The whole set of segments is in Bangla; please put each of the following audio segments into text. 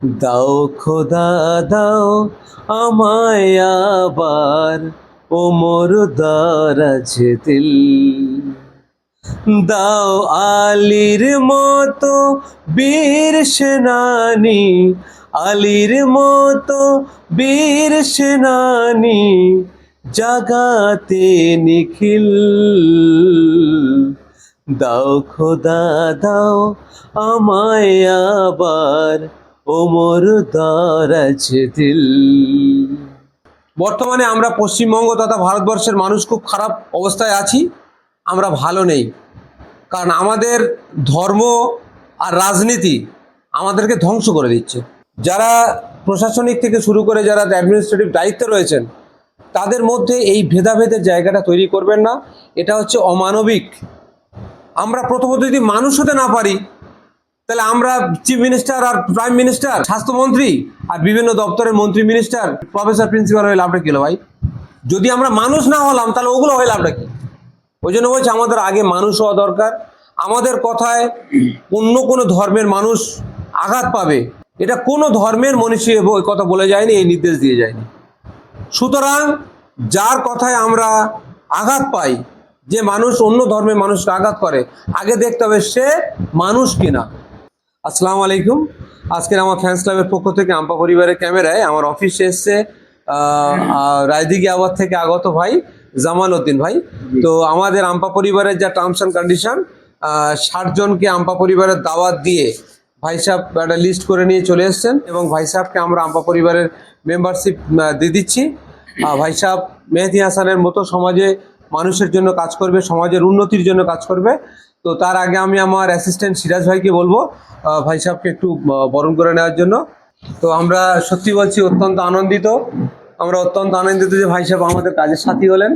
দাও খোদা দাও আমায় আবার ওমর দারাজ দিল। দাও আলীর মতো বীর সেনানি, আলীর মতো বীর সেনানি জাগাতে নিখিল। দাও খোদা দাও আমায় আবার ওমর দারাজ দিল। বর্তমানে আমরা পশ্চিমবঙ্গ তথা ভারতবর্ষের মানুষ খুব খারাপ অবস্থায় আছি। আমরা ভালো নেই, কারণ আমাদের ধর্ম আর রাজনীতি আমাদেরকে ধ্বংস করে দিচ্ছে। যারা প্রশাসনিক থেকে শুরু করে যারা অ্যাডমিনিস্ট্রেটিভ দায়িত্বে রয়েছেন, তাদের মধ্যে এই ভেদাভেদের জায়গাটা তৈরি করবেন না। এটা হচ্ছে অমানবিক। আমরা প্রথমত যদি মানুষ হতে না পারি, তাহলে আমরা চিফ মিনিস্টার আর প্রাইম মিনিস্টার, স্বাস্থ্যমন্ত্রী আর বিভিন্ন দপ্তরের মন্ত্রী মিনিস্টার, প্রফেসর, প্রিন্সিপাল হয়ে লাভটা কি হলো ভাই? যদি আমরা মানুষ না হলাম, তাহলে ওগুলো হয়ে লাভটা কি? ওই জন্য বলছি আমাদের আগে মানুষ হওয়া দরকার। আমাদের কথায় অন্য কোনো ধর্মের মানুষ আঘাত পাবে, এটা কোনো ধর্মের মনীষী ওই কথা বলে যায়নি, এই নির্দেশ দিয়ে যায়নি। সুতরাং যার কথায় আমরা আঘাত পাই, যে মানুষ অন্য ধর্মের মানুষকে আঘাত করে, আগে দেখতে হবে সে মানুষ কিনা। আসসালামু আলাইকুম। আজকের আমার ফ্যান্স ক্লাবের পক্ষ থেকে আম্পা পরিবারের ক্যামেরায় আমার অফিসে এসছে রায়দিঘি আবাদ থেকে আগত ভাই জামাল উদ্দিন ভাই। তো আমাদের আম্পা পরিবারের যা টার্মস অ্যান্ড কন্ডিশন, 60 জনকে আম্পা পরিবারের দাওয়াত দিয়ে ভাই সাহেব একটা লিস্ট করে নিয়ে চলে এসছেন, এবং ভাই সাহেবকে আমরা আম্পা পরিবারের মেম্বারশিপ দিয়ে দিচ্ছি। ভাই সাহেব মেহেদি হাসানের মতো সমাজে মানুষের জন্য কাজ করবে, সমাজের উন্নতির জন্য কাজ করবে। তো তার আগে আমি আমার অ্যাসিস্ট্যান্ট সিরাজ ভাইকে বলবো ভাই সাহেবকে একটু বরণ করে নেওয়ার জন্য। তো আমরা সত্যি বলছি অত্যন্ত আনন্দিত, আমরা অত্যন্ত আনন্দিত যে ভাই সাহেব আমাদের কাজের সাথী হলেন।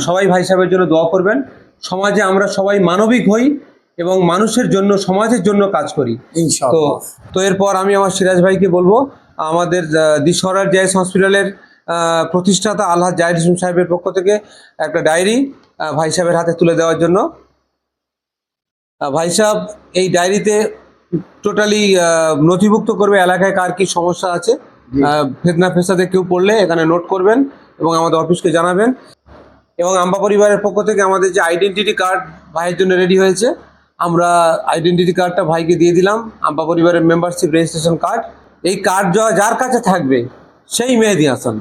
সবাই ভাই সাহেবের জন্য দোয়া করবেন। সমাজে আমরা সবাই মানবিক হই এবং মানুষের জন্য, সমাজের জন্য কাজ করি। তো তো এরপর আমি আমার সিরাজ ভাইকে বলবো আমাদের দিশহরার জায়েজ হসপিটালের প্রতিষ্ঠাতা আলহাজ জাহিদ হোসেন সাহেবের পক্ষ থেকে একটা ডায়েরি ভাই সাহেবের হাতে তুলে দেওয়ার জন্য। ভাই সাহেব এই ডায়েরিতে টোটালি নথিভুক্ত করবে এলাকায় কার কি সমস্যা আছে। ফেতনা ফেসাদে কেউ পড়লে এখানে নোট করবেন এবং আমাদের অফিসকে জানাবেন। এবং আম্পা পরিবারের পক্ষ থেকে আমাদের যে আইডেন্টিটি কার্ড ভাইয়ের জন্য রেডি হয়েছে, আমরা আইডেন্টিটি কার্ডটা ভাইকে দিয়ে দিলাম, আম্পা পরিবারের মেম্বারশিপ রেজিস্ট্রেশন কার্ড। এই কার্ড যার কাছে থাকবে সেই মেহেদি হাসান।